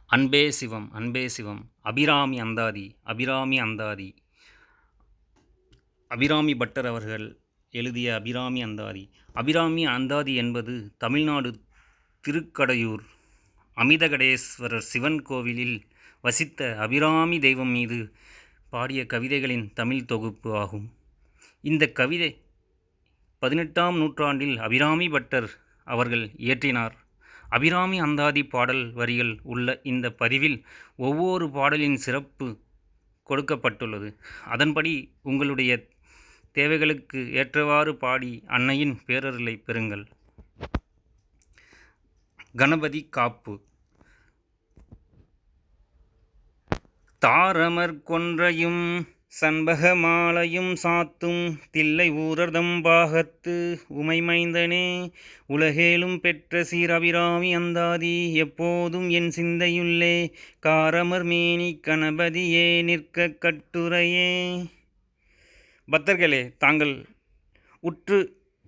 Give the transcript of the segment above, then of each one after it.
அன்பே சிவம் அன்பே சிவம். அபிராமி அந்தாதி அபிராமி அந்தாதி. அபிராமி பட்டர் அவர்கள் எழுதிய அபிராமி அந்தாதி. அபிராமி அந்தாதி என்பது தமிழ்நாடு திருக்கடையூர் அமிர்தகடேஸ்வரர் சிவன் கோவிலில் வசித்த அபிராமி தெய்வம் மீது பாடிய கவிதைகளின் தமிழ் தொகுப்பு ஆகும். இந்த கவிதை 18ஆம் நூற்றாண்டில் அபிராமி பட்டர் அவர்கள் இயற்றினார். அபிராமி அந்தாதி பாடல் வரிகள் உள்ள இந்த பதிவில் ஒவ்வொரு பாடலின் சிறப்பு கொடுக்கப்பட்டுள்ளது. அதன்படி உங்களுடைய தேவைகளுக்கு ஏற்றவாறு பாடி அன்னையின் பேரருளை பெறுங்கள். கணபதி காப்பு. தாரமர் கொன்றையும் சண்பக மாலையும் சாத்தும் தில்லை ஊரர்தம் பாகத்து உமைமைந்தனே, உலகேலும் பெற்ற சீர் அபிராமி அந்தாதி எப்போதும் என் சிந்தையுள்ளே, காரமர் மேனி கணபதியே நிற்க கட்டுரையே. பக்தர்களே, தாங்கள் உற்று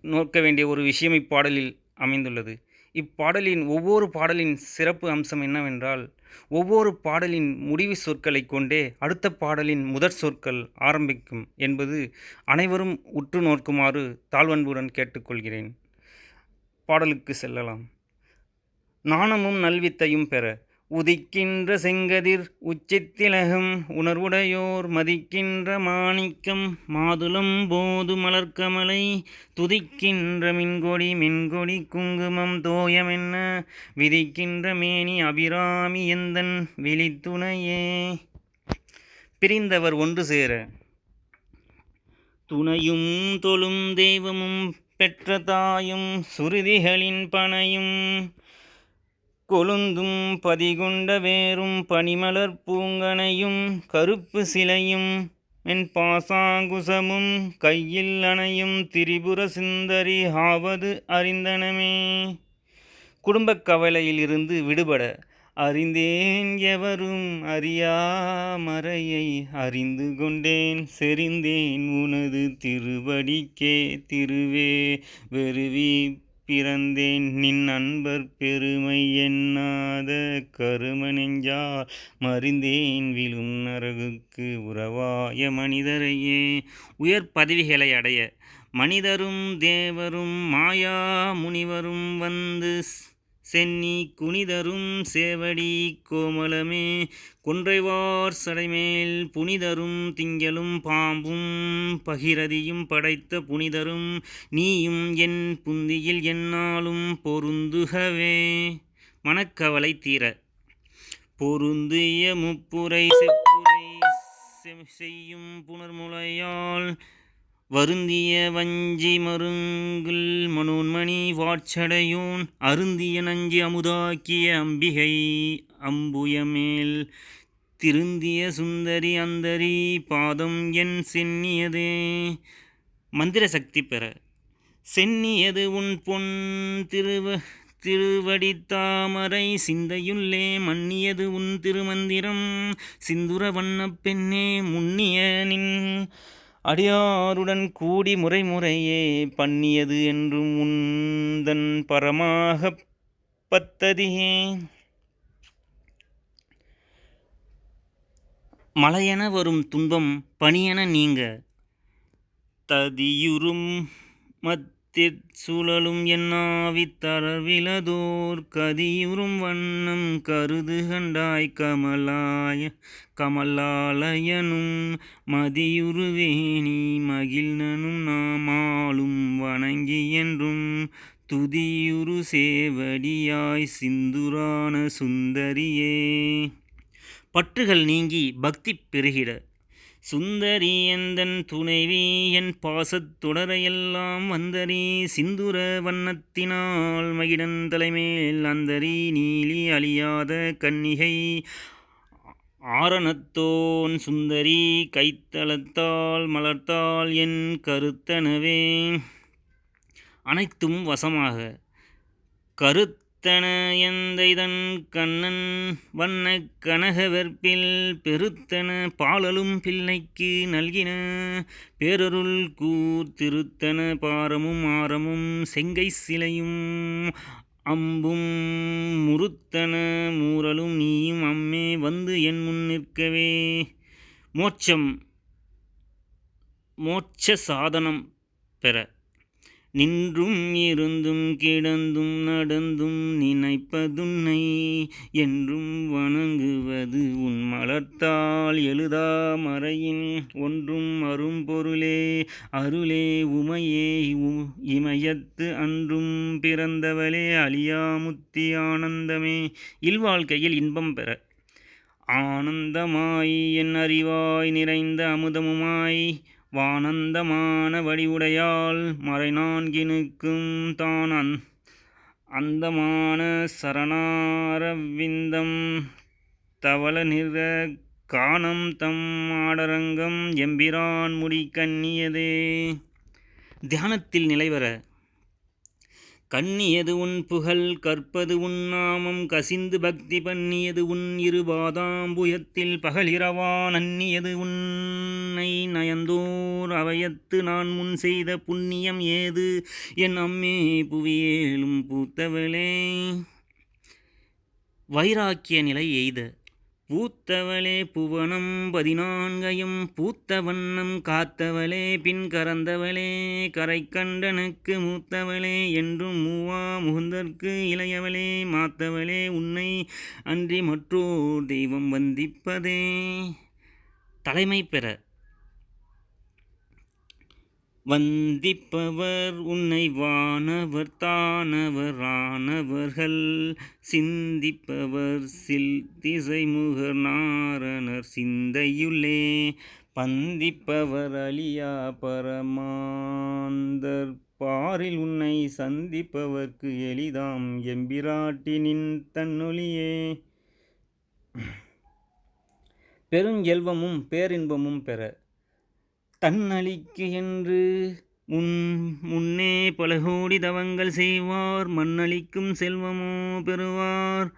நோக்க வேண்டிய ஒரு விஷயம் இப்பாடலில் அமைந்துள்ளது. இப்பாடலின் ஒவ்வொரு பாடலின் சிறப்பு அம்சம் என்னவென்றால், ஒவ்வொரு பாடலின் முடிவு சொற்களை கொண்டே அடுத்த பாடலின் முதற் சொற்கள் ஆரம்பிக்கும் என்பது அனைவரும் உற்று நோக்குமாறு தாழ்வன்புடன் கேட்டுக்கொள்கிறேன். பாடலுக்கு செல்லலாம். நாணமும் நல்வித்தையும் பெற உதிக்கின்ற செங்கதிர் உச்சித்திலகம் உணர்வுடையோர் மதிக்கின்ற மாணிக்கம் மாதுளம் போது மலர்கமலை துதிக்கின்ற மின்கொடி குங்குமம் தோயமென்ன விதிக்கின்ற மேனி அபிராமி எந்தன் விழித்துணையே. பிரிந்தவர் ஒன்று சேர துணையும் தொழும் தெய்வமும் பெற்ற தாயும் சுருதிகளின் பனையும் கொழுந்தும் பதிகொண்ட வேரும் பனிமலர் பூங்கனையும் கருப்பு சிலையும் என் பாசாங்குசமும் கையில் அணையும் திரிபுர சுந்தரி ஆவது அறிந்தனமே. குடும்பக் கவலையிலிருந்து விடுபட அறிந்தேன் எவரும் அறியா மறையை அறிந்து கொண்டேன் செறிந்தேன் உனது திருவடிக்கே திருவே வெறுவி பிறந்தேன் நின் அன்பர் பெருமை எண்ணாத கரும நெஞ்சால் மறிந்தேன் விழும் நரகுக்கு உறவாய மனிதரையே. உயர் பதவிகளை அடைய மனிதரும் தேவரும் மாயா முனிவரும் வந்து சென்னி குனிதரும் சேவடி கோமலமே, கொன்றைவார் சடைமேல் புனிதரும் திங்களும் பாம்பும் பகிரதியும் படைத்த புனிதரும் நீயும் என் புந்தியில் என்னாலும் பொருந்துகவே. மனக்கவலை தீர பொருந்திய முப்புரை செப்புரை செய்யும் புனர்முலையால் வருந்திய வஞ்சி மருங்குல் மனோன்மணி வாட்சடையோன் அருந்திய நஞ்சி அமுதாக்கிய அம்பிகை அம்புயமேல் திருந்திய சுந்தரி அந்தரி பாதம் என் சென்னியதே. மந்திர சக்தி பெற சென்னியது உன் பொன் திருவடி தாமரை சிந்தையுள்ளே மன்னியது உன் திருமந்திரம் சிந்துர வண்ணப் பெண்ணே முன்னிய நின் அடியாருடன் கூடி முறையே பண்ணியது என்றும் உந்தன் பரமாக பத்ததியே. மலையென வரும் துன்பம் பனியென நீங்க ததியுறும் மத்திற் சுழலும் என்னாவி தரவிலதோர் கதியுறும் வண்ணம் கருது கண்டாய் கமலாலயனும் மதியுருவேணி மகிழ்நனும் நாமாலும் வணங்கி என்றும் துதியுரு சேவடியாய் சிந்துரான சுந்தரியே. பற்றுகள் நீங்கி பக்தி பெருகிட சுந்தரி எந்தன் துணைவி என் பாசத் தொடரையெல்லாம் வந்தரி சிந்துர வண்ணத்தினால் மகிடன் தலைமேல் அந்தரி நீலி அழியாத கன்னிகை ஆரணத்தோன் சுந்தரி கைத்தளத்தால் மலர்த்தால் என் கருத்தனவே. அனைத்தும் வசமாக கருத்தன எந்தைதன் கண்ணன் வண்ண கனகவெற்பில் பெருத்தன பாலலும் பிள்ளைக்கு நல்கின பேரருள் கூர் திருத்தன பாரமும் ஆரமும் செங்கை சிலையும் அம்பும் முறுத்தன மூரலும் நீயும் அம்மே வந்து என் முன் நிற்கவே. மோட்ச சாதனம் பெற நின்றும் இருந்தும் கிடந்தும் நடந்தும் நினைப்பதுன்னை என்றும் வணங்குவது உன் மலர்த்தாள் எழுதா மறையின் ஒன்றும் அரும்பொருளே அருளே உமையே இமயத்து அன்றும் பிறந்தவளே அழியா முத்தி ஆனந்தமே. இல்வாழ்க்கையில் இன்பம் பெற ஆனந்தமாய் என் அறிவாய் நிறைந்த அமுதமுமாய் வானந்தமான வடிவுடையாள் மறைநான்கினுக்கும் தான் அந்தமான சரணாரவிந்தம் தவள நிற காணம் தம் ஆடரங்கம் எம்பிரான் முடி கண்ணியதே. தியானத்தில் நிலைவர கண்ணியது உன் புகழ் கற்பது உன் நாமம் கசிந்து பக்தி பண்ணியது உன் இருபாதாம்புயத்தில் பகலிரவா நன்னியது உன்னை நயந்தோர் அவையத்து நான் முன் செய்த புண்ணியம் ஏது என் அம்மே புவியேலும் பூத்தவளே. வைராக்கிய நிலை எய்த பூத்தவளே புவனம் 14 பூத்த வண்ணம் காத்தவளே பின் கறந்தவளே கரை கண்டனுக்கு மூத்தவளே என்றும் மூவா முகுந்தற்கு இளையவளே மாத்தவளே உன்னை அன்றி மற்றோர் தெய்வம் வந்திப்பதே. தலைமை பெற வந்திப்பவர் உன்னை வானவர் தானவர் ஆனவர்கள் சிந்திப்பவர் திசைமுகர் நாரணர் சிந்தையுள்ளே பந்திப்பவர் அழியா பரமாந்தர் பாரில் உன்னை சந்திப்பவர்க்கு எளிதாம் எம்பிராட்டினின் தன்னொலியே. பெருஞ்செல்வமும் பேரின்பமும் பெற தன்னளிக்கு என்று முன்னே பல கோடி தவங்கள் செய்வார் மண்ணளிக்கும் செல்வமோ பெறுவார்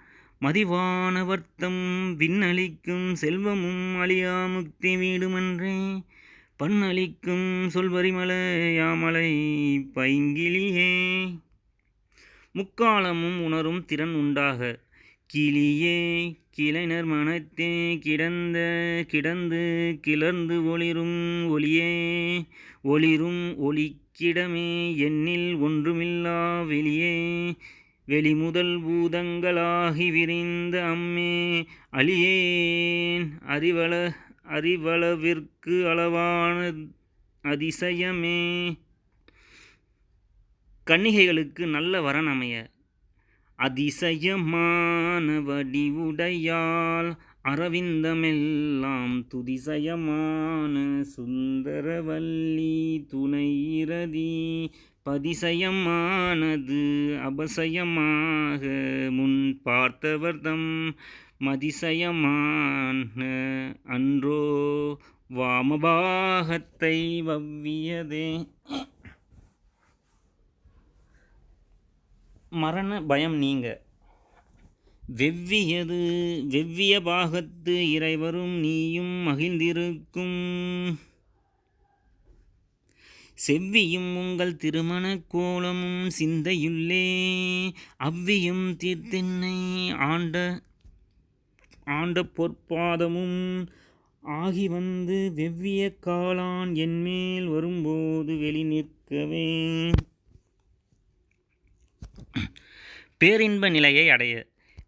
மதிவானவர்த்தம் விண்ணளிக்கும் செல்வமும் அழியா முக்தி வீடுமன்றே. பண்ணளிக்கும் சொல்வரிமலையாமலை பைங்கிலியே முக்காலமும் உணரும் திறன் உண்டாக கிளியே கிளைஞர் மனத்தே கிடந்து கிளர்ந்து ஒளிரும் ஒளியே ஒளிரும் ஒளிக்கிடமே எண்ணில் ஒன்றுமில்லா வெளியே வெளிமுதல் பூதங்களாகி விரிந்த அம்மே அழியேன் அறிவளவிற்கு அளவான அதிசயமே. கன்னிகைகளுக்கு நல்ல வரன் அமைய அதிசயமான வடிவுடையாள் அரவிந்தமெல்லாம் துதிசயமான சுந்தரவல்லி துணையிரதி பதிசயமானது அபசயமாக முன் பார்த்தவர்தம் மதிசயமான அன்றோ வாமபாகத்தை வவ்வியதே. மரண பயம் நீங்க வெவ்விய பாகத்து இறைவரும் நீயும் மகிழ்ந்திருக்கும் செவ்வியும் உங்கள் திருமண கோலமும் சிந்தையுள்ளே அவ்வியும் தீர்த்தென்னை ஆண்ட பொற்பாதமும் ஆகி வந்து வெவ்விய காலான் என்மேல் வரும்போது வெளி நிற்கவே. பேரின்ப நிலையை அடைய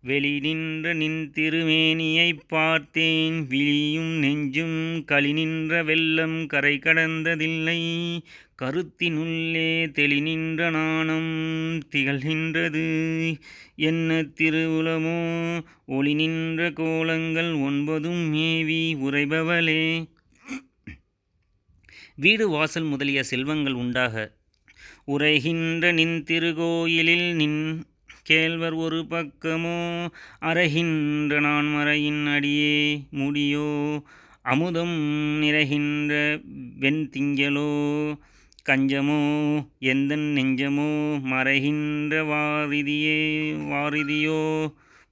வெளி நின்ற நின் திருமேனியைப் பார்த்தேன் விழியும் நெஞ்சும் களி நின்ற வெள்ளம் கரை கடந்ததில்லை கருத்தினுள்ளே தெளி நின்ற நாணம் திகழ்கின்றது என்ன திருவுளமோ ஒளி நின்ற கோலங்கள் 9 மேவி உறைபவளே. வீடு வாசல் முதலிய செல்வங்கள் உண்டாக உரைகின்ற நின் திருக்கோயிலில் நின் கேள்வர் ஒரு பக்கமோ அறைகின்ற நான் மறையின் அடியே முடியோ அமுதம் நிறைகின்ற வெண்திங்களோ கஞ்சமோ எந்தன் நெஞ்சமோ மறைகின்ற வாரிதியோ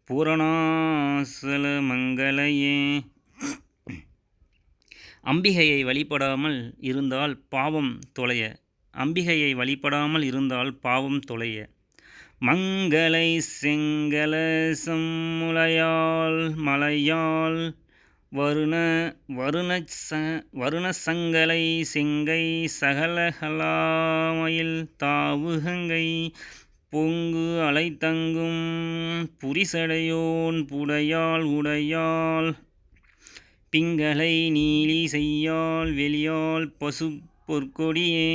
பூரணாசல மங்களையே. அம்பிகையை வழிபடாமல் இருந்தால் பாவம் தொலைய மங்களை செங்கல சம்முலையால் மலையால் வருணசங்கலை செங்கை சகலகலாமயில் தாவுகங்கை பொங்கு அலைதங்கும் புரிசடையோன் புடையாள் உடையாள் பிங்களை நீலி செய்யாள் வெளியாள் பசு பொற்கொடியே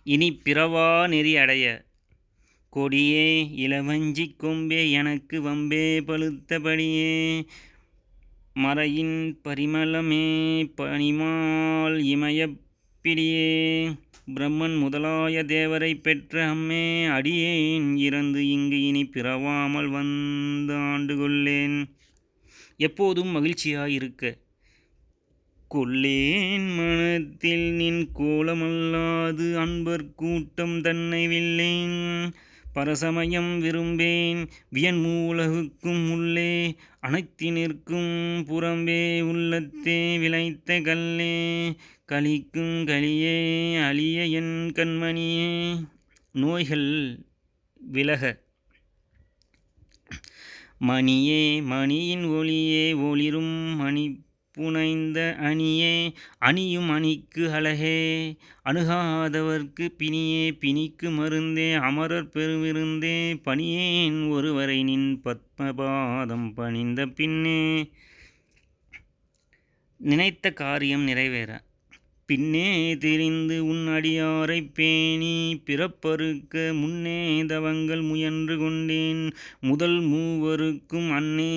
இனி பிறவா நெறி அடைய கொடியே இளவஞ்சி கொம்பே எனக்கு வம்பே பழுத்தபடியே மறையின் பரிமளமே பனிமால் இமயப்பிடியே பிரம்மன் முதலாய தேவரை பெற்ற அம்மே அடியேன் இறந்து இங்கு இனி பிறவாமல் வந்து ஆண்டு கொள்ளேன். எப்போதும் மகிழ்ச்சியாயிருக்க கொள்ளேன் மனத்தில் நின் கோலமல்லாது அன்பர் கூட்டம் தன்னை வில்லேன் பரசமயம் விரும்பேன் வியன்மூலகுக்கும் உள்ளே அனைத்து நிற்கும் புறம்பே உள்ளத்தே விளைத்த கல்லே கலிக்கும் கலியே அழிய என் கண்மணியே நோய்கள் விலக மணியே மணியின் ஒளியே ஒளிரும் மணி புனைந்த அணியே அணியும் அணிக்கு அழகே அணுகாதவர்க்கு பிணியே பிணிக்கு மருந்தே அமரர் பெருவிருந்தே பணியேன் ஒருவரை நின் பத்மபாதம் பணிந்த பின்னே நினைத்த காரியம் நிறைவேற பின்னே தெரிந்து உன் அடியாரை பேணி பிறப்பறுக்க முன்னே தவங்கள் முயன்று கொண்டேன் முதல் மூவருக்கும் அன்னே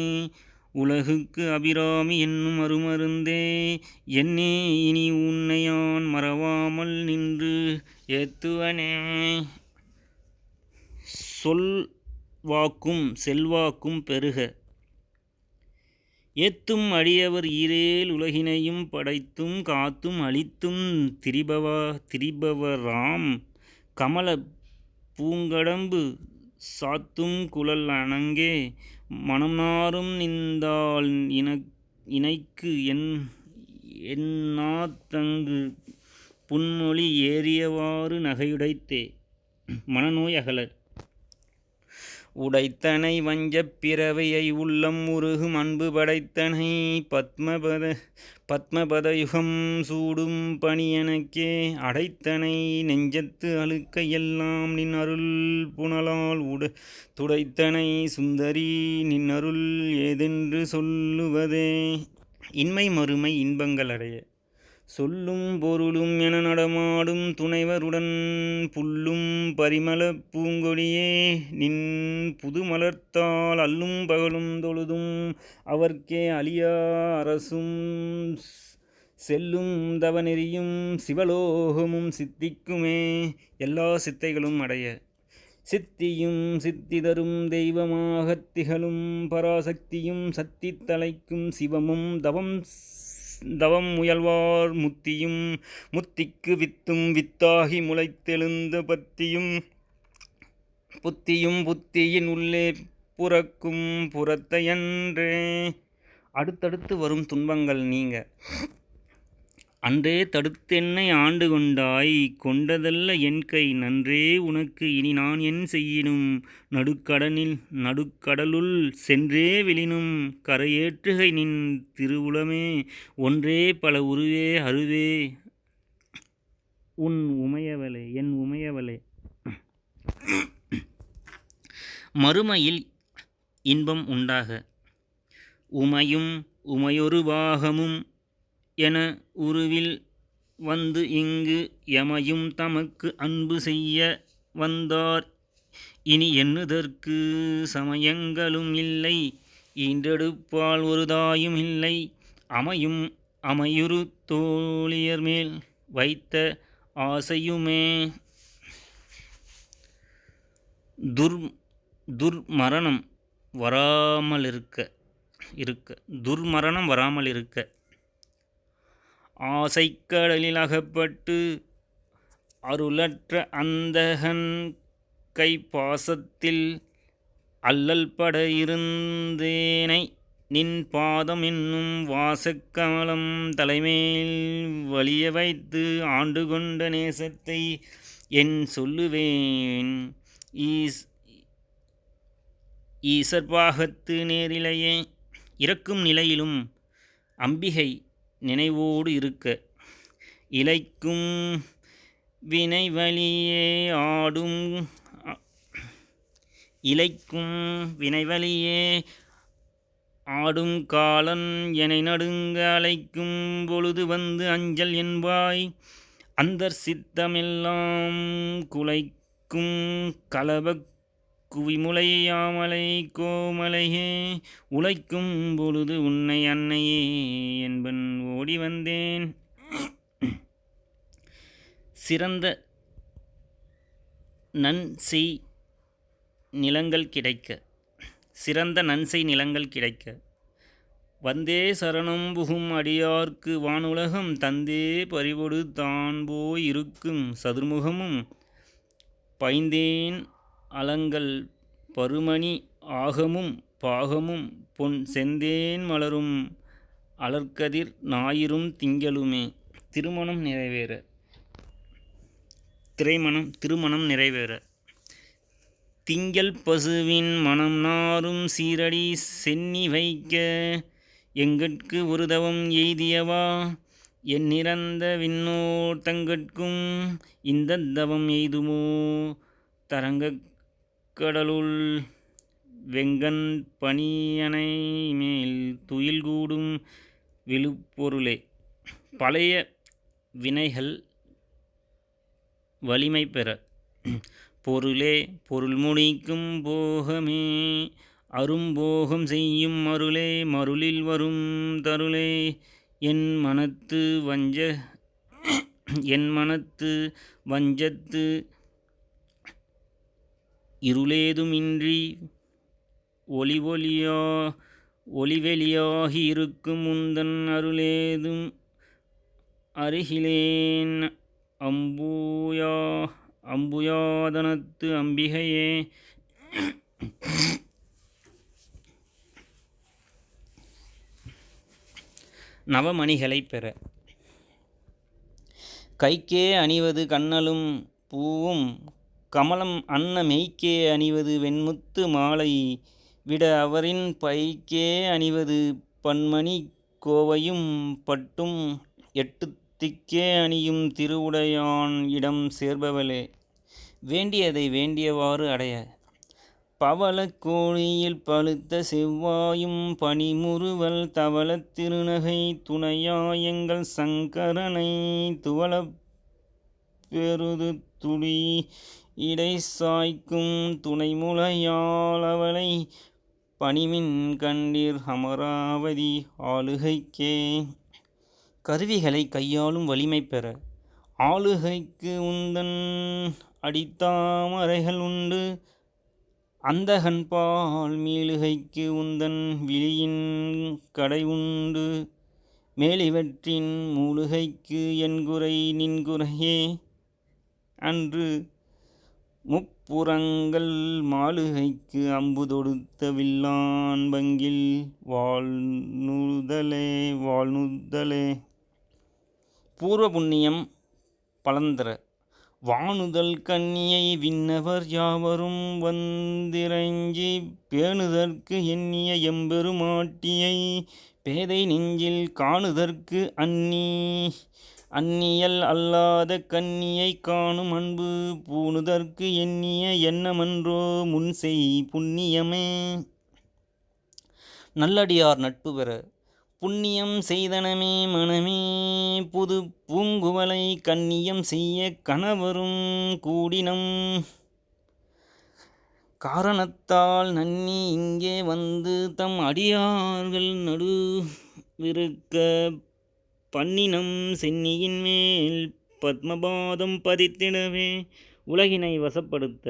உலகுக்கு அபிராமி என்னும் அருமருந்தே என்னே இனி உன்னையான் மறவாமல் நின்று ஏத்துவனே. சொல் வாக்கும் செல்வாக்கும் பெருக ஏத்தும் அடியவர் ஈரேல் உலகினையும் படைத்தும் காத்தும் அளித்தும் திரிபவராம் கமல பூங்கடம்பு சாத்தும் குழல் அணங்கே மனம் நாரும் நின்றால் இணைக்கு என்னாதங்கு புன்மொழி ஏறியவாறு நகையுடைத்தே மனநோய் அகல உடைத்தனை வஞ்சப் பிறவையை உள்ளம் உருகும் அன்பு படைத்தனை பத்மபதயுகம் சூடும் பணி எனக்கே அடைத்தனை நெஞ்சத்து அழுக்க எல்லாம் நின் அருள் புனலால் துடைத்தனை சுந்தரி நின் அருள் ஏதென்று சொல்லுவதே. இன்மை மறுமை இன்பங்கள் அடைய சொல்லும் பொருளும் என நடமாடும் துணைவருடன் புல்லும் பரிமள பூங்கொடியே நின் புதுமலர்த்தால் அல்லும் பகலும் தொழுதும் அவர்க்கே அழியா அரசும் செல்லும் தவநெறியும் சிவலோகமும் சித்திக்குமே எல்லா சித்தைகளும் அடைய சித்தியும் சித்தி தரும் தெய்வமாகத் திகழும் பராசக்தியும் சத்தி தலைக்கும் சிவமும் தவம் முயல்வார் முத்தியும் முத்திக்கு வித்தும் வித்தாகி முளைத்தெழுந்த புத்தியும் புத்தியின் உள்ளே புறக்கும் புறத்தையன்றே. அடுத்தடுத்து வரும் துன்பங்கள் நீங்க அன்றே தடுத்தென்னை ஆண்டு கொண்டாய் கொண்டதல்ல என் கை நன்றே உனக்கு இனி நான் என் செய்யினும் நடுக்கடலுள் சென்றே விழினும் கரையேற்றுகை நின் திருவுளமே ஒன்றே பல உருவே அருவே என் உமையவளே. மறுமையில் இன்பம் உண்டாக உமையும் உமையொரு பாகமும் என உருவில் வந்து இங்கு எமையும் தமக்கு அன்பு செய்ய வந்தார் இனி எண்ணுதற்கு சமயங்களும் இல்லை ஈன்றெடுப்பால் ஒரு தாயும் இல்லை அமையுறு தோழியர் மேல் வைத்த ஆசையுமே. துர்மரணம் வராமல் இருக்க ஆசைக்கடலில் அகப்பட்டு அருளற்ற அந்தகன் கைப்பாசத்தில் அல்லல் பட இருந்தேனை நின் பாதம் என்னும் வாசக்கமலம் தலைமேல் வலிய வைத்து ஆண்டு கொண்ட நேசத்தை என் சொல்லுவேன் ஈசர்பாகத்து நேரிலேயே இறக்கும் நிலையிலும் அம்பிகை நினைவோடு இருக்க இலைக்கும் வினைவழியே ஆடும் இலைக்கும் வினைவழியே ஆடும் காலன் எனை நடுங்க அழைக்கும் பொழுது வந்து அஞ்சல் என்பாய் அந்தர் சித்தமெல்லாம் குலைக்கும் கலபக் குவிமுலையாமலை கோமலையே உழைக்கும் பொழுது உன்னை அன்னையே என்பன் ஓடி வந்தேன். சிறந்த நன்செய் நிலங்கள் கிடைக்க சிறந்த நன்செய் நிலங்கள் கிடைக்க வந்தே சரணம் புகும் அடியார்க்கு வானுலகம் தந்தே பறிவொடு தான் போய் இருக்கும் சதுர்முகமும் பைந்தேன் அலங்கள் பருமணி ஆகமும் பாகமும் பொன் செந்தேன் மலரும் அலர்கதிர் ஞாயிறும் திங்களுமே. திருமணம் நிறைவேற திங்கள் பசுவின் மனம் நாரும் சீரடி சென்னி வைக்க எங்கட்கு ஒரு தவம் எய்தியவா எண்ணிறந்த விண்ணோர் தங்கட்கும் இந்த தவம் எய்துமோ தரங்கக் கடலுள் வெங்கண் பணியனை மேல் துயில் கூடும் விழுப்பொருளே. பழைய வினைகள் வலிமை பெற பொருளே பொருள் முடிக்கும் போகமே அரும்போகம் செய்யும் மருளே மருளில் வரும் தருளே என் மனத்து வஞ்சத்து இருளேதுமின்றி ஒளிவெளியாகி இருக்கும் உந்தன் அருளேதும் அருகிலேன் அம்புயாதனத்து அம்பிகையே. நவமணிகளை பெற கைக்கே அணிவது கண்ணலும் பூவும் கமலம் அன்ன மெய்க்கே அணிவது வெண்முத்து மாலை விட அவரின் பைக்கே அணிவது பன்மணி கோவையும் பட்டும் எட்டு திக்கே அணியும் திருவுடையான் இடம் சேர்பவளே. வேண்டியதை வேண்டியவாறு அடைய பவளக் கோழியில் பழுத்த செவ்வாயும் பனிமுறுவல் தவளத் திருநகை துணையாயங்கள் சங்கரனை துவளப் பெருது துடி இடை சாய்க்கும் துணைமுலையால் அவளை பணிமின் கண்டீர் அமராவதி ஆளுகைக்கே. கருவிகளை கையாளும் வலிமை பெற ஆளுகைக்கு உந்தன் அடித்தாமரைகள் உண்டு அந்தகன்பால் மீளுகைக்கு உந்தன் விழியின் கடை உண்டு மேலிவற்றின் மூளுகைக்கு என்குறை நின்குறையே அன்று முப்புறங்கள் மாளுகைக்கு அம்பு தொடுத்த வில்லான் பங்கில் வாழ்நுதலே. பூர்வ புண்ணியம் பலந்தர வானுதல் கன்னியை விண்ணவர் யாவரும் வந்திரஞ்சி பேணுதற்கு எண்ணிய எம்பெருமாட்டியை பேதை நெஞ்சில் காணுதற்கு அந்நியல் அல்லாத கன்னியை காணும் அன்பு பூணுதற்கு எண்ணிய எண்ணமன்றோ முன்செய் புண்ணியமே. நல்லடியார் நட்பு பெற புண்ணியம் செய்தனமே மனமே புது பூங்குவலை கண்ணியம் செய்ய கணவரும் கூடினம் காரணத்தால் நன்னி இங்கே வந்து தம் அடியார்கள் நடுவிருக்க பன்னினம் சென்னியின் மேல் பத்மபாதம் பதித்திடவே உலகினை வசப்படுத்த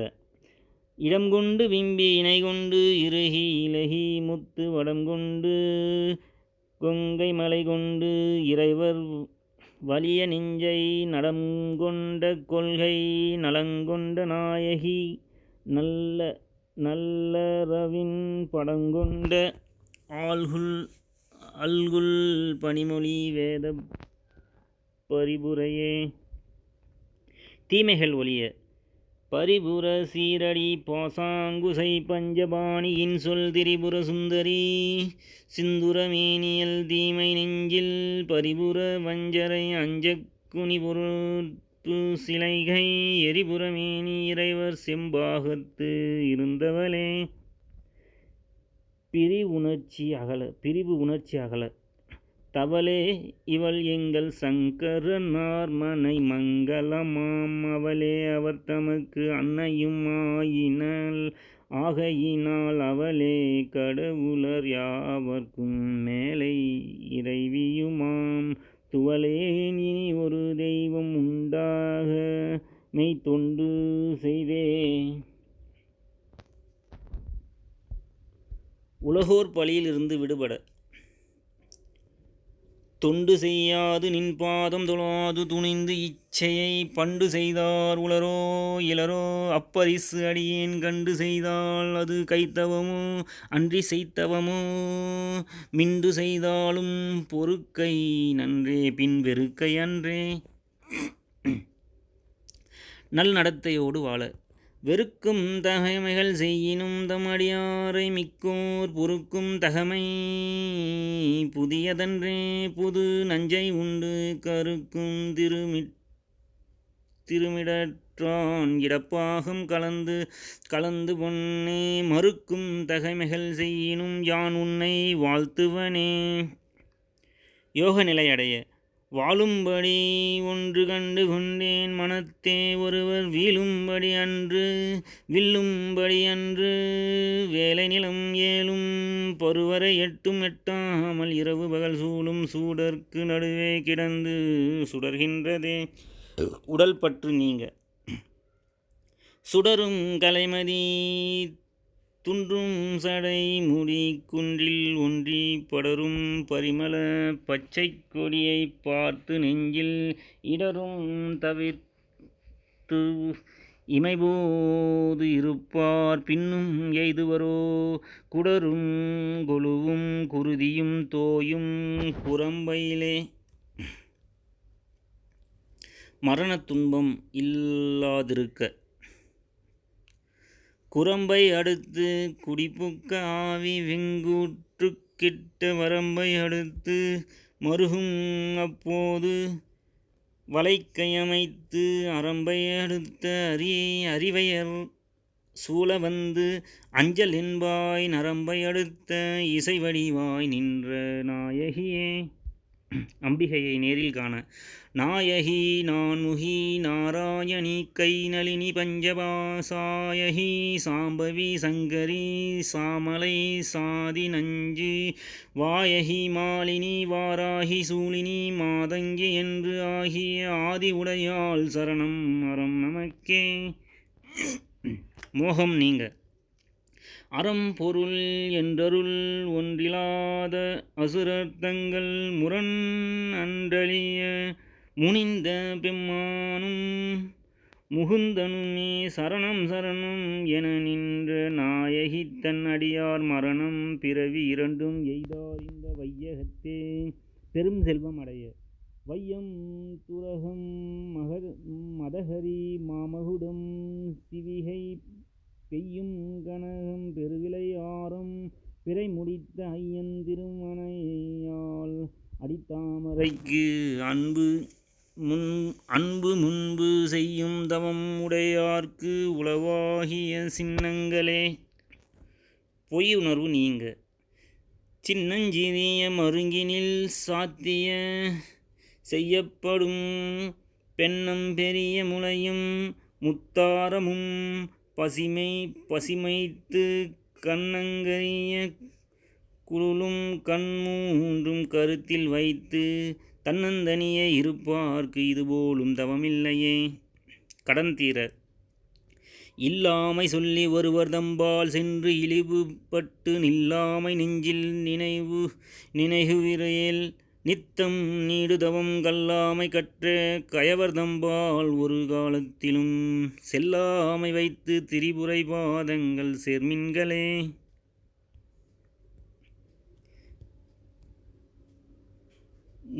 இடம் கொண்டு விம்பி இணை கொண்டு இறுகி இலகி முத்து வடம் கொண்டு கொங்கை மலை கொண்டு இறைவர் வலிய நெஞ்சை நடங்கொண்ட கொள்கை நலங்கொண்ட நாயகி நல்லறவின் படங்கொண்ட அல்குல் பனிமொழி வேத பரிபுரையே. தீமைகள் ஒழிய பரிபுர சீரடி பாசாங்குசை பஞ்சபாணியின் சொல் திரிபுர சுந்தரி சிந்துரமேனியல் தீமை நெஞ்சில் பரிபுர வஞ்சரை அஞ்சக் குனிபொருட்பு சிலைகை எரிபுரமேனி இறைவர் செம்பாகத்து இருந்தவளே. பிரிவு உணர்ச்சி அகல தவளே இவள் எங்கள் சங்கரனார் மனை மங்களமாம் அவளே அவர் தமக்கு அன்னையும் ஆகையினால் அவளே கடவுளர் யாவர்க்கும் மேலை இறைவியுமாம். துவளேன் இனி ஒரு தெய்வம் உண்டாக மெய்த்தொண்டு செய்தே. உலகோர் பழியிலிருந்து விடுபட தொண்டு செய்யாது நின் பாதம் தொழாது துணிந்து இச்சையை பண்டு செய்தார் உளரோ இளரோ அப்பரிசு அடியேன் கண்டு செய்தால் அது கைத்தவமோ அன்றி செய்தவமோ. மிண்டு செய்தாலும் பொறுக்கை நன்றே பின் வெறுக்கை அன்றே. நல் நடத்தையோடு வாழ வெறுக்கும் தகைமைகள் செய்யினும் தமடியாரை மிக்கோர் பொறுக்கும் தகமை புதியதன்றே. புது நஞ்சை உண்டு கருக்கும் திருமிடற்றான் இடப்பாகம் கலந்து பொன்னே மறுக்கும் தகைமைகள் செய்யினும் யான் உன்னை வாழ்த்துவனே. யோக நிலையடைய வாழும்படி ஒன்று கண்டு கொண்டேன் மனத்தே ஒருவர் வீழும்படி அன்று வில்லும்படி அன்று வேலை நிலம் ஏழும் பருவரை எட்டாமல் இரவு பகல் சூழும் சூடர்க்கு நடுவே கிடந்து சுடர்கின்றதே. உடல் பற்று நீங்க சுடரும் கலைமதி துன்றும் சடை முடி குன்றில் ஒன்றி படரும் பரிமள பச்சை கொடியை பார்த்து நெஞ்சில் இடரும் தவிர்த்து இமைபோது இருப்பார் பின்னும் எய்துவரோ. குடரும் கொழுவும் குருதியும் தோயும் குரம்பையிலே மரணத் துன்பம் இல்லாதிருக்க குரம்பை அடுத்து குடிப்புக்க ஆவி வெங்கூற்று கிட்ட வரம்பை அடுத்து மருகும் அப்போது வளைக்கையமைத்து அரம்பை அடுத்த அறிவையர் சூழ வந்து அஞ்சல் என்பாய் நரம்பை அடுத்த இசைவடிவாய் நின்ற நாயகியே. அம்பிகையை நேரில் காண நாயகி நான்முகி நாராயணி கை நளினி பஞ்சபாசாயகி சாம்பவி சங்கரி சாமலை சாதி நஞ்சு வாயகி மாலினி வாராகி சூலினி மாதங்கி என்று ஆகிய ஆதி உடையாள் சரணம் அறம் நமக்கே. மோகம் நீங்க அறம் பொருள் என்றருள் ஒன்றிலாத அசுரர் தங்கள் முரண் அன்றழிய முனிந்த பெம்மானும் முகுந்தனுமே சரணம் சரணம் என நின்ற நாயகி தன் அடியார் மரணம் பிறவி இரண்டும் எய்தார் இந்த வையகத்தே. பெரும் செல்வம் அடைய வையம் துரகம் மதஹரி மாமகுடம் சிவிகை பெய்யும் கனகம் பெருவிலை ஆரம் பிறை முடித்த ஐயன் திருமணையால் அடித்தாமரைக்கு அன்பு முன்பு செய்யும் தவம் உடையார்க்கு உளவாகிய சின்னங்களே. பொய் உணர்வு நீங்க சின்னஞ்சிறிய மருங்கினில் சாத்திய செய்யப்படும் பெண்ணம் பெரிய முளையும் முத்தாரமும் பசிமைத்து கண்ணங்கரிய குழுலும் கண்மூன்றும் கருத்தில் வைத்து தன்னந்தனியே இருப்பார்க்கு இதுபோலும் தவமில்லையே. கடன் தீர இல்லாமை சொல்லி ஒருவர் தம்பால் சென்று இழிவுபட்டு நில்லாமை நெஞ்சில் நினைவுவிரையில் நித்தம் நீடுதவம் கல்லாமை கற்ற கயவர் தம்பால் ஒரு காலத்திலும் செல்லாமை வைத்து திரிபுரை பாதங்கள் சேர்மின்களே.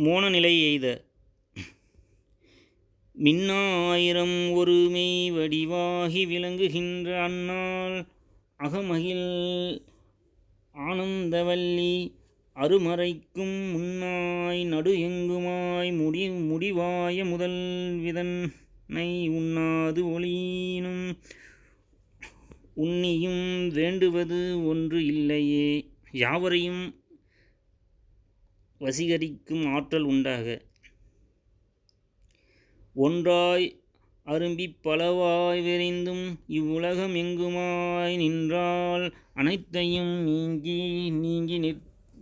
மோன நிலை எய்த மின்னாயிரம் ஒருமை வடிவாகி விளங்குகின்ற அந்நாள் அகமகிழ் ஆனந்தவல்லி அருமறைக்கும் முன்னாய் நடு எங்குமாய் முடிவாய முதல் விதனை உண்ணாது ஒளியினும் உன்னியும் வேண்டுவது ஒன்று இல்லையே. யாவரையும் வசீகரிக்கும் ஆற்றல் உண்டாக ஒன்றாய் அரும்பிப் பலவாய் விரைந்தும் இவ்வுலகம் எங்குமாய் நின்றால் அனைத்தையும் நீங்கி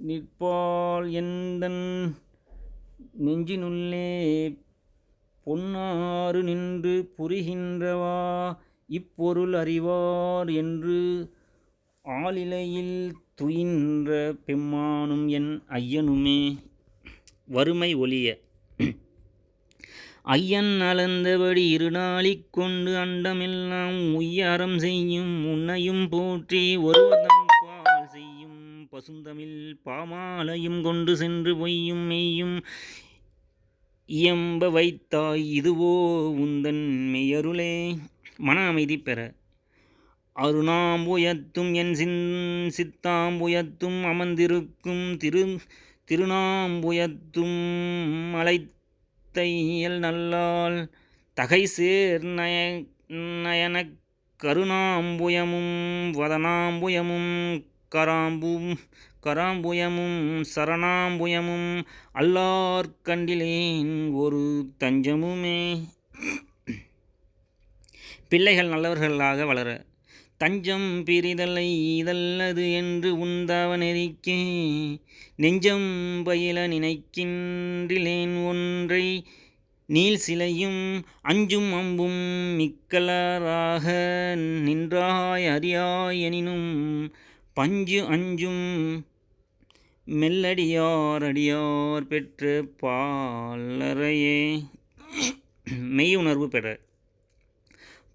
நிற்பால் எந்தன் நெஞ்சினுள்ளே பொன்னாறு நின்று புரிகின்றவா இப்பொருள் அறிவார் என்று ஆளிலையில் துயின்ற பெம்மானும் என் ஐயனுமே. வறுமை ஒழிய ஐயன் அளந்தபடி இருநாளிக் கொண்டு அண்டமெல்லாம் உய்ய அறம் செய்யும் உன்னையும் போற்றி ஒருவதம் பால் செய்யும் பசுந்தமிழ் பாமாலையும் கொண்டு சென்று பொய்யும் மெய்யும் இயம்ப வைத்தாய் இதுவோ உந்தன் மெய்யருளே. மன அமைதி பெற அருணாம்புயத்தும் என் சித்தாம்புயத்தும் அமர்ந்திருக்கும் திருநாம்புயத்தும் அழைத்தையல் நல்லால் தகைசேர் நயனக் கருணாம்புயமும் வதனாம்புயமும் கராம்புயமும் சரணாம்புயமும் அல்லார் கண்டிலேன் ஒரு தஞ்சமுமே. பிள்ளைகள் நல்லவர்களாக வளர தஞ்சம் பிரிதலை இதல்லது என்று உந்தவ நெறிக்கே நெஞ்சம் பயில நினைக்கின்றிலேன் ஒன்றை நீள் சிலையும் அஞ்சும் அம்பும் மிக்கலராக நின்றாய் அறியாய் எனினும் பஞ்சு அஞ்சும் மெல்லடியார் பெற்ற பாலரையே. மெய் உணர்வு பெற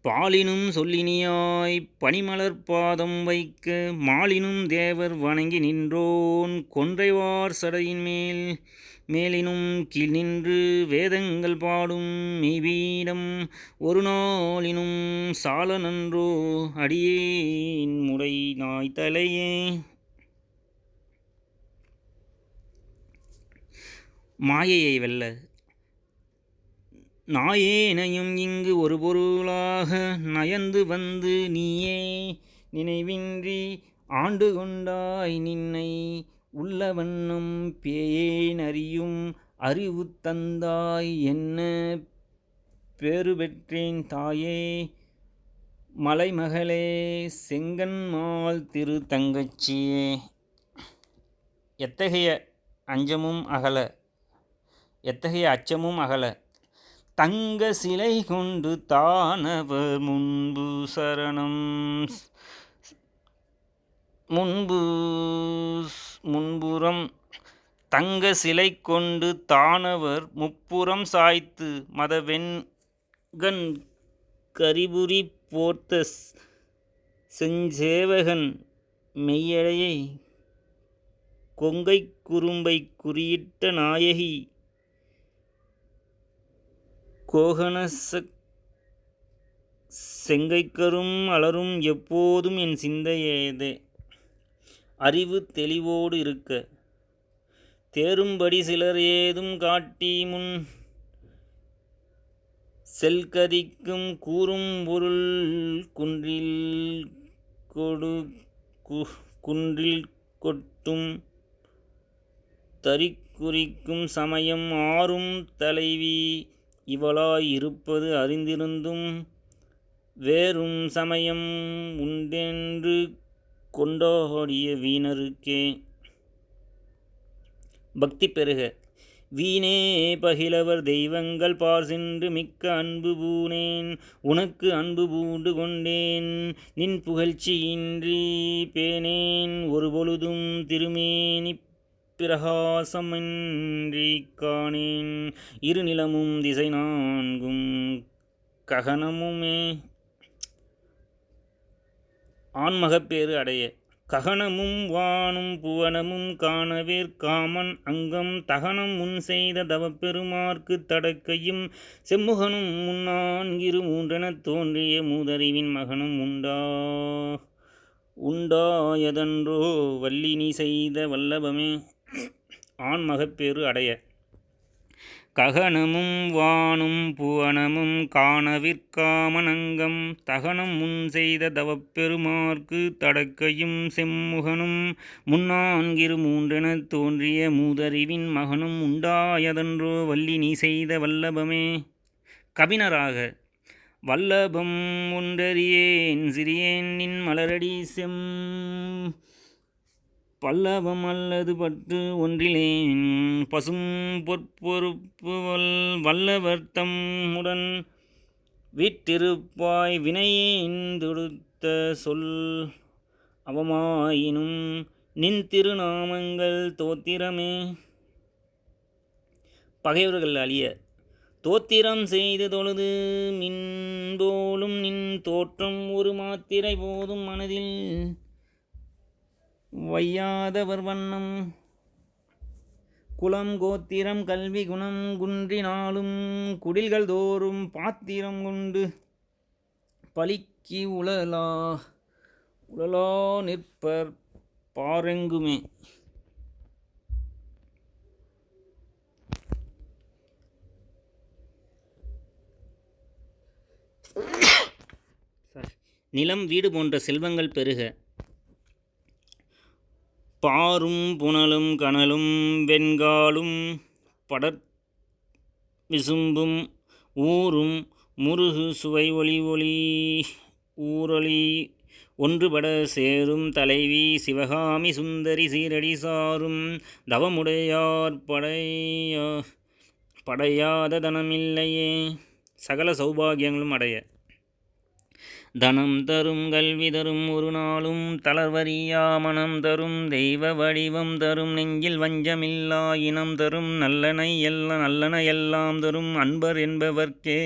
பாலினும் சொல்லினியாய் பனிமலர் பாதம் வைக்க மாலினும் தேவர் வணங்கி நின்றோன் கொன்றைவார் சடையின் மேலினும் கீழ் நின்று வேதங்கள் பாடும் மெய்வீடம் ஒரு நாளினும் சால நன்றோ அடியேன் முடை நாய் தலையே. மாயையை வெல்ல நாயேனையும் இங்கு ஒரு பொருளாக நயந்து வந்து நீயே நினைவின்றி ஆண்டு கொண்டாய் நின்னை உள்ள வண்ணம் பேயேன் அறியும் அறிவு தந்தாய் என்ன பேறு பெற்றேன் தாயே மலைமகளே செங்கன்மால் திரு தங்கச்சியே. எத்தகைய அச்சமும் அகல தங்க சிலை கொண்டு தானவர் முன்புறம் தங்க சிலை கொண்டு தானவர் முப்புறம் சாய்த்து மதவெண்கண் கரிபுரி போர்த்த செஞ்சேவகன் மெய்யடையை கொங்கை குறும்பை குறியிட்ட நாயகி கோகனசக் செங்கைக்கரும் அலரும் எப்போதும் என் சிந்தையேதே. அறிவு தெளிவோடு இருக்க தேரும்படி சிலர் ஏதும் காட்டி முன் செல்கதிக்கும் கூறும் பொருள் குன்றில் கொட்டும் தறிக்குறிக்கும் சமயம் ஆறும் தலைவி இவளாய் இருப்பது அறிந்திருந்தும் வேறும் சமயம் உண்டென்று கொண்டாடிய வீணருக்கே. பக்தி பெருக வீணே பகிலவர் தெய்வங்கள் பார் சென்று மிக்க அன்பு பூனேன் உனக்கு அன்பு பூண்டு கொண்டேன் நின் புகழ்ச்சியின்றி பேனேன் ஒரு பொழுதும் திருமேனி பிரகாசமின்றி காணேன் இரு நிலமும் திசை நான்கும் ககனமுமே. ஆண்மகப்பேறு அடைய ககனமும் வானும் புவனமும் காணவேற் காமன் அங்கம் தகனம் முன் செய்த தவப்பெருமார்க்கு தடக்கையும் செம்முகனும் முன்னான்கிரு மூன்றெனத் தோன்றிய மூதறிவின் மகனும் உண்டாயதன்றோ வல்லினி செய்த வல்லபமே ஆண்மகப்பேறு அடைய. ககனமும் வானும் புவனமும் காணவிற்காமனங்கம் தகனம் முன் செய்த தவப்பெருமார்க்கு தடக்கையும் செம்முகனும் முன்னான்கிரு மூன்றெனத் தோன்றிய மூதறிவின் மகனும் உண்டாயதன்றோ வல்லினி செய்த வல்லபமே. கவினராக வல்லபம் ஒன்றறியேன் சிறியேன் நின் மலரடி செம் பல்லவம் அல்லது பற்று ஒன்றிலேன் பசும் பொற்பொறுப்பு வல்லவர்த்தம் உடன் வீற்றிருப்பாய் வினையேன் தொடுத்த சொல் அவமாயினும் நின் திருநாமங்கள் தோத்திரமே. பகைவர்கள் அழிய தோத்திரம் செய்து தொழுது மின்போலும் நின் தோற்றம் ஒரு மாத்திரை போதும் மனதில் வையாதவர் வண்ணம் குலம் கோத்திரம் கல்வி குணம் குன்றினாலும் குடில்கள் தோறும் பாத்திரம் கொண்டு பலிக்கு உழலா நிற்பர் பாரெங்குமே. நிலம் வீடு போன்ற செல்வங்கள் பெருக பாரும் புனலும் கனலும் வெண்காலும் விசும்பும் ஊரும் முருகு சுவை ஒளி ஊரொளி ஒன்றுபட சேரும் தலைவி சிவகாமி சுந்தரி சீரடி சாரும் தவமுடையார் படையாத தனமில்லையே. சகல சௌபாகியங்களும் அடைய. தனம் தரும் கல்வி தரும் ஒரு நாளும் தளர்வறியா மனம் தரும் தெய்வ வடிவம் தரும் நெஞ்சில் வஞ்சமில்லா இனம் தரும் நல்லன எல்லாம் தரும் அன்பர் என்பவர்க்கே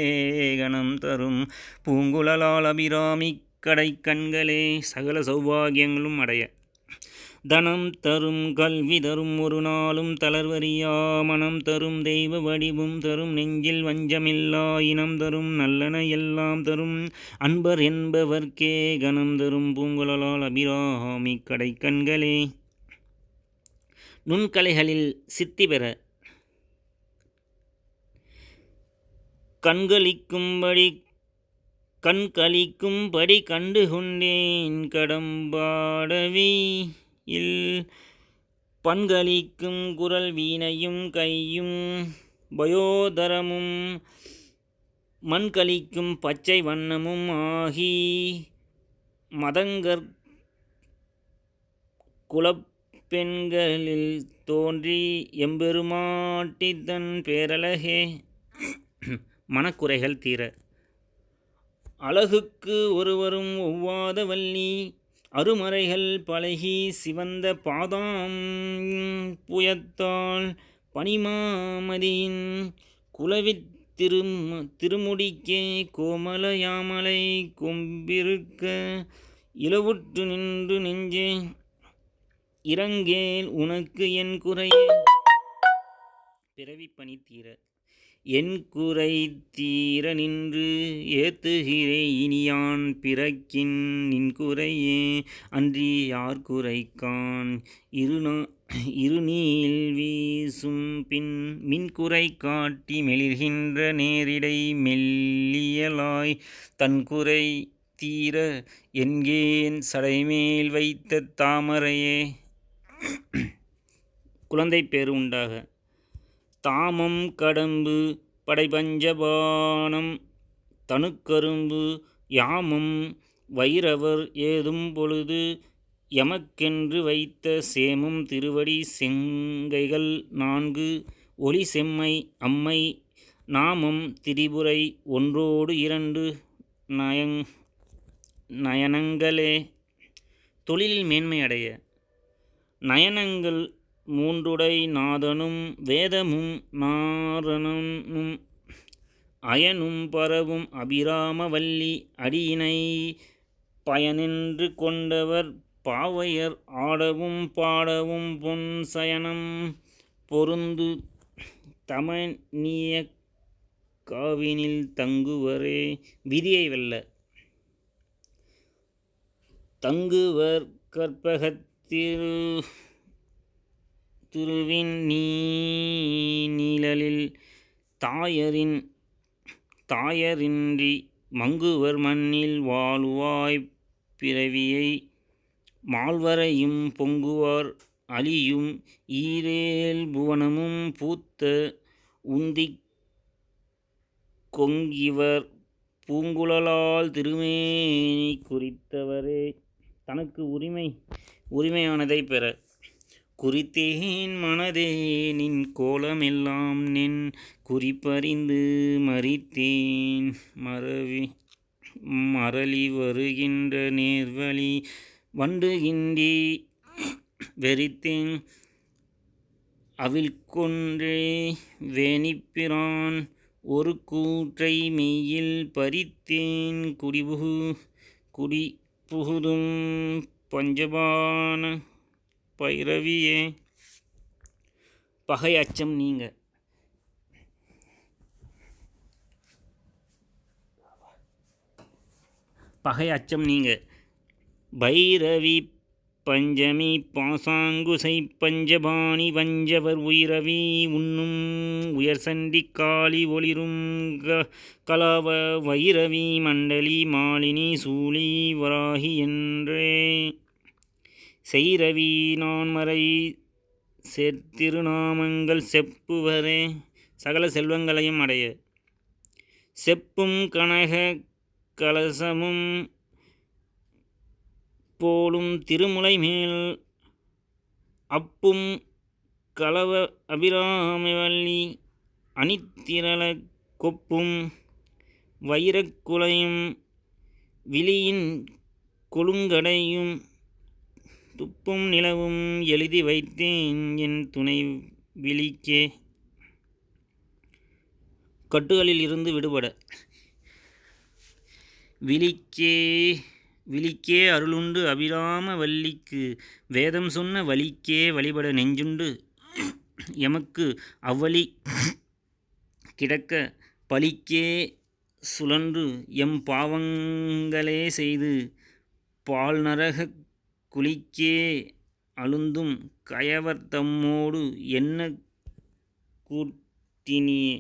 கணம் தரும் பூங்குழலால் அபிராமி கடை கண்களே. சகல சௌபாகியங்களும் அடைய. தனம் தரும் கல்வி தரும் ஒரு நாளும் தளர்வறியா மனம் தரும் தெய்வ வடிவும் தரும் நெஞ்சில் வஞ்சமில்லா இனம் தரும் நல்லன எல்லாம் தரும் அன்பர் என்பவர்க்கே கணம் தரும் பூங்குழலால் அபிராமி கடை கண்களே. நுண்கலைகளில் சித்தி பெற கண்களிக்கும்படி கண்டு கொண்டேன் கடம்பாடவி பண்களிக்கும் குரல் வீணையும் கையும் பயோதரமும் மண்களிக்கும் பச்சை வண்ணமும் ஆகி மதங்கற் குலப்பெண்களில் தோன்றி எம்பெருமாட்டித்தன் பேரழகே. மனக்குறைகள் தீர அழகுக்கு ஒருவரும் ஒவ்வாத வள்ளி அருமறைகள் பழகி சிவந்த பாதாம் புயத்தால் பனிமாமதியின் குலவித் திருமுடிக்கே கோமல யாமலை கொம்பிருக்க இளவுற்று நின்று நெஞ்சே இறங்கேல் உனக்கு என் குறையே. பிறவிப்பணி தீர என் குறை தீர நின்று ஏத்துகிறே இனியான் பிறக்கின் நின் குறையே அன்றி யார் குறைக்கான் இருநீல் வீசும் பின் மின்குறை காட்டி மெளிர்கின்ற நேரிடை மெல்லியலாய் தன் குறை தீர என்கேன் சடைமேல் வைத்த தாமரையே. குழந்தை பேறு உண்டாக. தாமம் கடம்பு படைபஞ்சபானம் தனுக்கரும்பு யாமம் வைரவர் ஏதும் பொழுது எமக்கென்று வைத்த சேமம் திருவடி செங்கைகள் 4 ஒளி செம்மை அம்மை நாமம் திரிபுரை ஒன்றோடு 2 நயனங்களே. தொழிலில் மேன்மை அடைய நயனங்கள் 3 நாதனும் வேதமும் நாரணனும் அயனும் பரவும் அபிராம வல்லி அடியினை பயனென்று கொண்டவர் பாவையர் ஆடவும் பாடவும் பொன் சயனம் பொருந்து தமனிய காவினில் தங்குவரே. விதியை வெல்ல தங்குவர் கற்பகத் திருவின் நீழலில் தாயரின்றி மங்குவர் மண்ணில் வாழுவாய்ப் பிறவியை மால்வரையும் பொங்குவார் அழியும் ஈரேழ் புவனமும் பூத்த உந்திக் கொங்கிவர் பூங்குழலால் திருமேனி குறித்தவரே. தனக்கு உரிமையானதைப் பெற குறித்தேன் மனதே நின் கோலமெல்லாம் நின் குறிப்பறிந்து மறித்தேன் மறலி வருகின்ற நேர்வழி வண்டுகிண்டி வெறித்தேன் அவிழ்கொன்றே வேணிப்பிரான் ஒரு கூற்றை மெய்யில் பறித்தேன் குடிபுகுதும் பஞ்சபான பைரவியே. பகை அச்சம் நீங்க பைரவி பஞ்சமி பாசாங்குசை பஞ்சபாணி வஞ்சவர் உயிரவி உண்ணும் உயர்சண்டி காளி ஒளிரும் கலாவ வைரவி மண்டலி மாலினி சூலி வராகி என்றே செய்ரவி நான்மறை திருநாமங்கள் செப்புவரே. சகல செல்வங்களையும் அடைய செப்பும் கனக கலசமும் போலும் திருமுலை மேல் அப்பும் கலவ அபிராமவல்லி அணித்திரள கொப்பும் வைரக்குலையும் விழியின் கொழுங்கடையும் துப்பும் நிலவும் எழுதி வைத்தேன் என் துணை விழிக்கே. கட்டுகளில் இருந்து விடுபட விழிக்கே அருளுண்டு அபிராம வல்லிக்கு வேதம் சொன்ன வழிக்கே வழிபட நெஞ்சுண்டு எமக்கு அவ்வழி கிடக்க பழிக்கே சுழன்று எம் பாவங்களே செய்து பால்நரகக் குழிக்கே அழுந்தும் கயவர் தம்மோடு என்ன கூட்டினியே.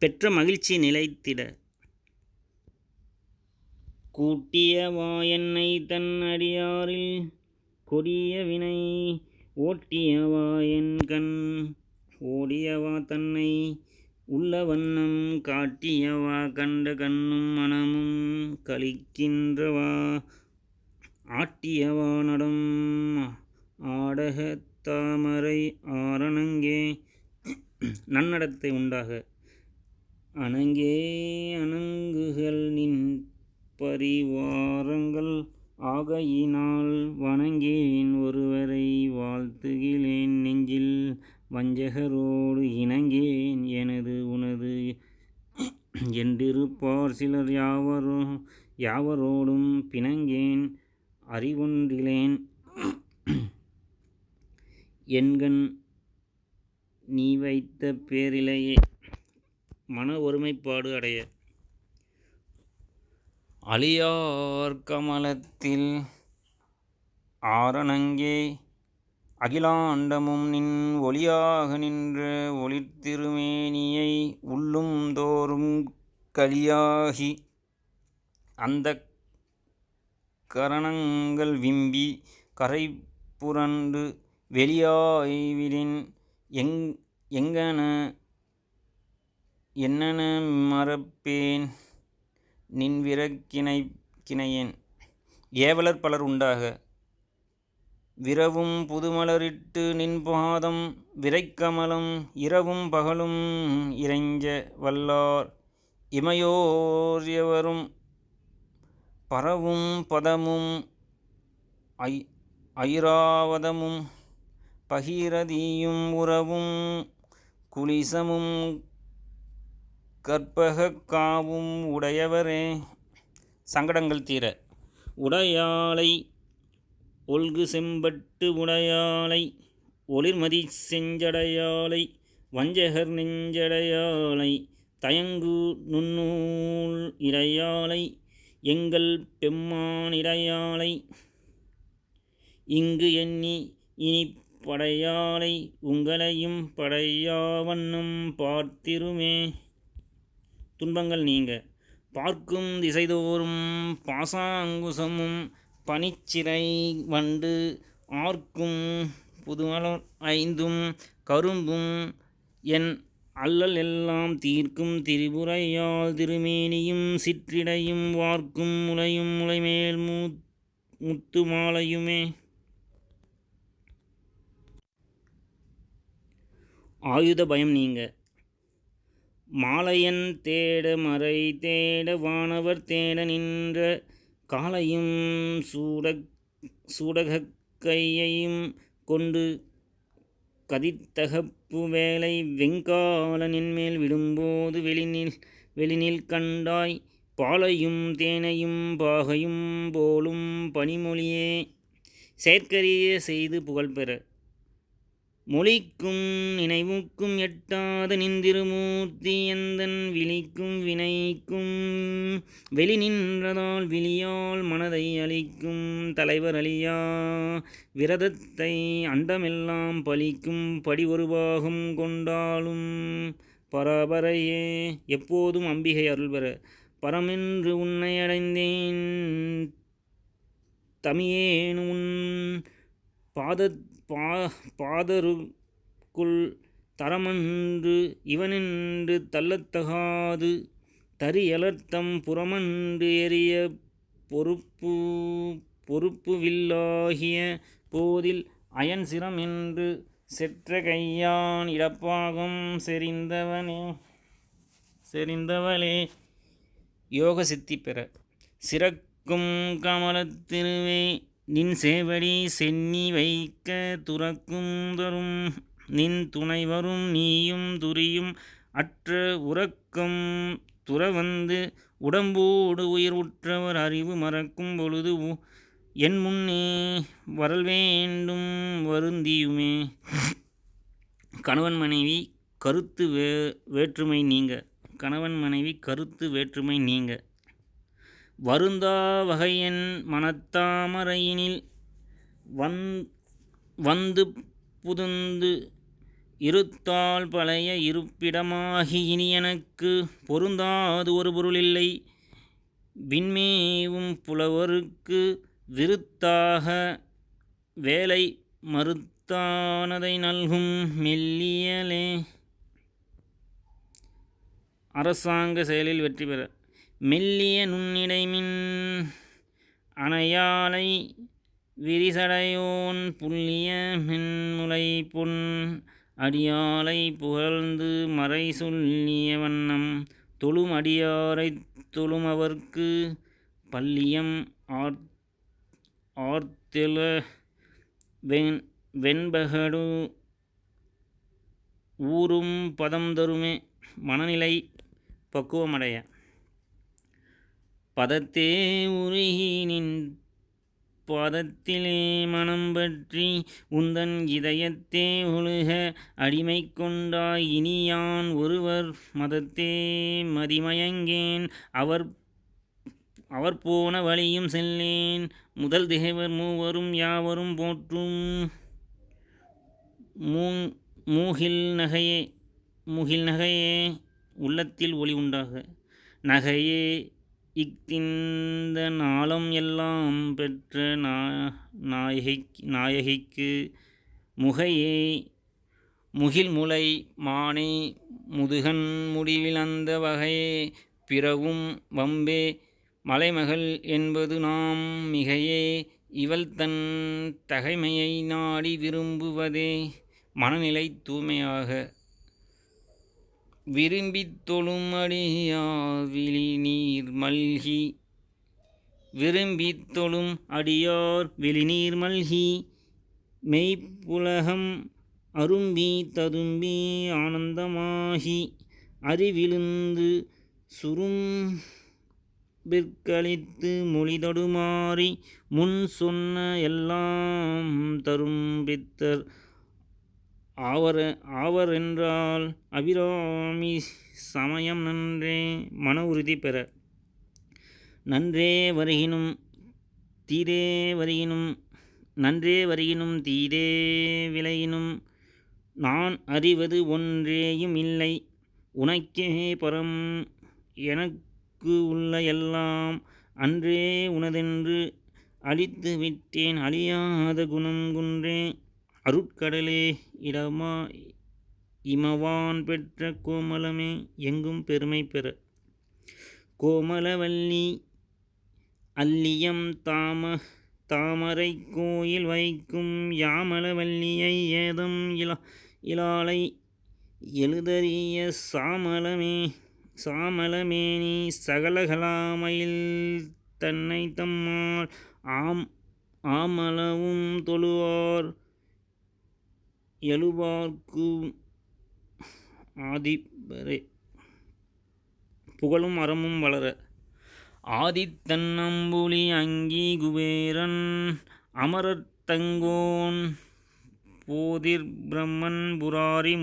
பெற்ற மகிழ்ச்சி நிலைத்திட கூட்டியவா என்னை தன் அடியாரில் கொடிய வினை ஓட்டியவா என் கண் ஓடியவா தன்னை உள்ள வண்ணம் காட்டியவா கண்ட கண்ணும் மனமும் களிக்கின்றவா ஆட்டியவா நடம் ஆடகத் தாமரை ஆரணங்கே. நன்னடத்தை உண்டாக அணங்கே அணங்குகள் நின் பரிவாரங்கள் ஆகையினால் வணங்கேன் ஒருவரை வாழ்த்துகிலேன் நெஞ்சில் வஞ்சகரோடு இணங்கேன் எனது உனது என்றிருப்பார் சிலர் யாவரோடும் பிணங்கேன் அறிவொன்றிலேன் என்கண் நீ வைத்த பேரிலையே. மன ஒருமைப்பாடு அடைய அழியார் கமலத்தில் ஆரணங்கே அகிலாண்டமும் நின் ஒளியாக நின்ற ஒளிர்திருமேனியை உள்ளும் தோறும் களியாகி அந்தக் கரணங்கள் விம்பி கரை புரண்டு வெளியாய்விடின் என்னென மறப்பேன் நின் விரக்கினையேன். ஏவலர் பலர் உண்டாக விரவும் புதுமலரிட்டு நின் பாதம் விரைக்கமலம் இரவும் பகலும் இறைஞ்ச வல்லார் இமையோர் எவரும் பரவும் பதமும் ஐராவதமும் பகீரதியும் உறவும் குலிசமும் கற்பகக் காவும் உடையவரே. சங்கடங்கள் தீர உடையாளை ஒல்கு செம்பட்டு உடையாளை ஒளிர்மதி செஞ்சடையாளை வஞ்சகர் நெஞ்சடையாளை தயங்கு நுண்ணூல் இடையாளை எங்கள் பெம்மான் இடையாளை இங்கு எண்ணி இனி படையாளை உங்களையும் படையாவண்ணம் பார்த்திருமே. துன்பங்கள் நீங்க பார்க்கும் திசைதோறும் பாசாங்குசமும் பனிச்சிறை வண்டு ஆர்க்கும் புதுமலர் ஐந்தும் கரும்பும் என் அல்லல் எல்லாம் தீர்க்கும் திரிபுரையால் திருமேனியும் சிற்றிடையும் வார்க்கும் முளையும் முளைமேல் முத்து மாலையுமே. ஆயுத பயம் நீங்க மாலையன் தேட மறை தேட வானவர் தேட நின்ற காலையும் சூடகையையும் கொண்டு கதித்தகப்பு வேலை வெங்காலனின் மேல் விடும்போது வெளினில் கண்டாய் பாலையும் தேனையும் பாகையும் போலும் பனிமொழியே. செயற்கரிய செய்து புகழ்பெற மொழிக்கும் நினைவுக்கும் எட்டாத நின்திருமூர்த்தி எந்தன் விழிக்கும் வினைக்கும் வெளி நின்றதால் விழியால் மனதை அளிக்கும் தலைவர் அழியா விரதத்தை அண்டமெல்லாம் பலிக்கும் படி ஒரு பாகம் கொண்டாலும் பரபரையே. எப்போதும் அம்பிகை அருள்பெற பரமென்று உன்னை அடைந்தேன் தமியேன் உன் பாதருக்குள் தரமன்று இவனென்று தள்ளத்தகாது தரியலர்த்தம் புறமன்று எரிய பொறுப்பு வில்லாகிய போதில் அயன் சிரம் என்று செற்ற கையான் இடப்பாகம் செறிந்தவளே. யோக சித்தி பெற சிறக்கும் கமலத்திருவே நின் சேவடி சென்னி வைக்க துறக்கும் தரும் நின் துணைவரும் நீயும் துரியும் அற்ற உறக்கம் துறவந்து உடம்போடு உயிர் உற்றவர் அறிவு மறக்கும் பொழுது என் முன்னே வரல் வேண்டும் வருந்தியுமே. கணவன் மனைவி கருத்து வேற்றுமை நீங்க வருந்தா வகையன் மனத்தாமரையினில் வந்து புதுந்து இருத்தால் பழைய இருப்பிடமாகி இனி எனக்கு பொருந்தாது ஒரு பொருளில்லை விண்மேவும் புலவருக்கு விருத்தாக வேலை மறுத்தானதை நல்கும் மெல்லியலே. அரசாங்க செயலில் வெற்றி பெற மெல்லிய நுண்ணிடைமின் அணையாலை விரிசடையோன் புல்லிய மென்முலை பொன் அடியாலை புகழ்ந்து மறை சொல்லிய வண்ணம் தொழும் அடியாரைத் தொழும் அவர்க்கு பல்லியம் ஆர்த்தெழ வெண்பகடு ஊரும் பதம் தருமே. மனநிலை பக்குவமடைய பதத்தே உருகி நின் பாதத்திலே மனம் பற்றி உந்தன் இதயத்தே ஒழுக அடிமை கொண்டாய் இனி யான் ஒருவர் மதத்தே மதிமயங்கேன் அவர் போன வழியும் செல்லேன் முதல் தேவர் மூவரும் யாவரும் போற்றும் மூகில் நகையே உள்ளத்தில் ஒளி உண்டாக நகையே இஃதிந்த நாளம் எல்லாம் பெற்ற நாயகிக்கு முகையே முகில்முலை மானே முதுகன் முடிவில் அந்த வகையே பிறவும் வம்பே மலைமகள் என்பது நாம் மிகையே இவள் தன் தகைமையை நாடி விரும்புவதே. மனநிலை தூய்மையாக விரும்பித் தொழும் அடியார் விழிநீர் மல்கி மெய்ப்புலகம் அரும்பி ததும்பி ஆனந்தமாகி அறிவிழுந்து சுரும்பிற்கழித்து மொழி தடுமாறி முன் சொன்ன எல்லாம் தரும் பித்தர் ஆவரென்றால் அபிராமி சமயம் நன்றே மன உறுதி பெற. நன்றே வருகினும் தீதே விளையினும் நான் அறிவது ஒன்றேயும் இல்லை உனக்கே பரம் எனக்கு உள்ள எல்லாம் அன்றே உனதென்று அழித்து விட்டேன் அழியாத குணம் குன்றே அருட்கடலே இமவான் பெற்ற கோமளமே எங்கும் பெருமை பெற. கோமளவல்லி அல்லியம் தாமரை கோயில் வைக்கும் யாமளவல்லியை ஏதம் இலாளை எழுதறிய சாமளமேனி சகலகலாமையில் தன்னை தம்மால் ஆமளவும் தொழுவார் எழுபார்க்கு ஆதிபரே புகழும் அறமும் வளர. ஆதித்தன் அம்புலி அங்கி குபேரன் அமரர்தங்கோன் போதிர் பிரம்மன் முராரி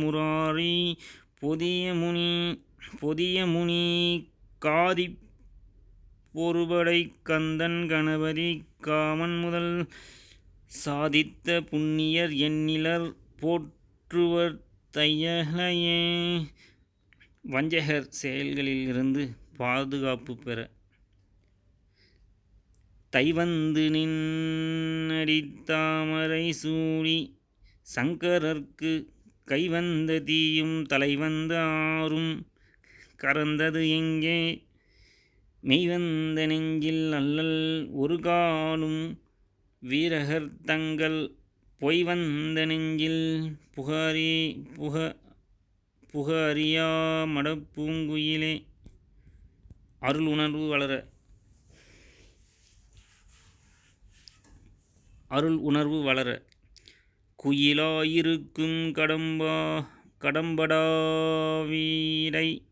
பொதிய முனி காதி பொறுபடை கந்தன் கணபதி காமன் முதல் சாதித்த புண்ணியர் எண்ணிலர் போற்றுவர் தையலையே வஞ்சகர் செயல்களில் இருந்து பாதுகாப்பு பெற. தைவந்து நின்னடித்தாமரை சூடி சங்கரர்க்கு கைவந்த தீயும் தலைவந்த ஆறும் கறந்தது எங்கே மெய்வந்த நெஞ்சில் அல்லல் ஒரு காலும் வீரகர் தங்கள் பொய்வந்த நெஞ்சில் புக அறியா மடப்பூங்குயிலே அருள் உணர்வு வளர. குயிலாயிருக்கும் கடம்படாவீடை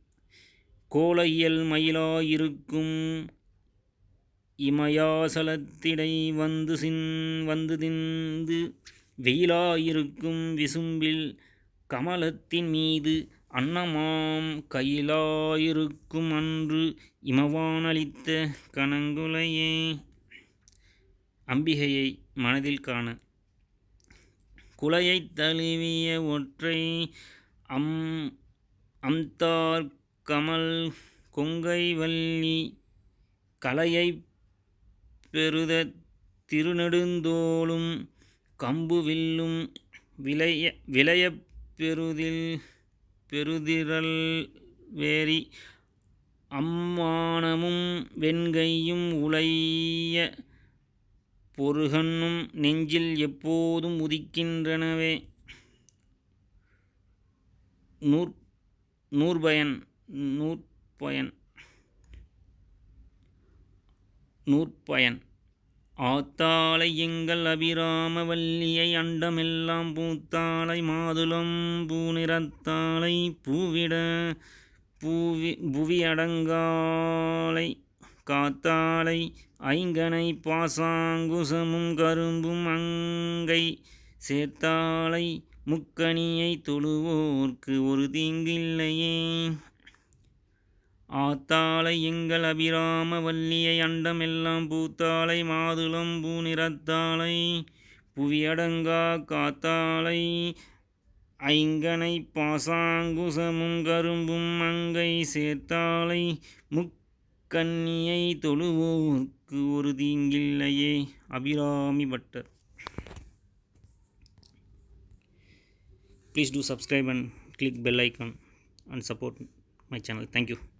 கோலையல் மயிலாயிருக்கும் இமயாசலத்திடை வந்து திந்து வெயிலாயிருக்கும் விசும்பில் கமலத்தின் மீது அன்னமாம் கையிலாயிருக்கும் அன்று இமவானளித்த கணங்குலையே அம்பிகையை மனதில் காண. குலையைத் தழுவிய ஒற்றை அம்தார் கமல் கொங்கை வள்ளி கலையைப் பெருத திருநெடுந்தோளும் கம்பு வில்லும் விளையப் பெருதிரள் வேரி அம்மானமும் வெண்கையும் உளைய பொருகன்னும் நெஞ்சில் எப்போதும் உதிக்கின்றனவே. நூற்பயன் ஆத்தாளை எங்கள் அபிராம வல்லியை அண்டமெல்லாம் பூத்தாளை மாதுளம் பூநிறத்தாளை புவியடங்காளை காத்தாளை ஐங்கனை பாசாங்குசமும் கரும்பும் அங்கை சேர்த்தாளை முக்கணியை தொழுவோர்க்கு ஒரு தீங்கில்லையே. ஆத்தாளை எங்கள் அபிராம வல்லியை அண்டமெல்லாம் பூத்தாளை மாதுளம் பூநிறத்தாளை புவியடங்கா காத்தாளை ஐங்கனை பாசாங்குசமும் கரும்பும் அங்கை சேர்த்தாளை முக்கண்ணியை தொழுவோர்க்கு ஒரு தீங்கில்லையே. Abhirami Bhattar. Please do subscribe and click bell icon and support my channel. Thank you.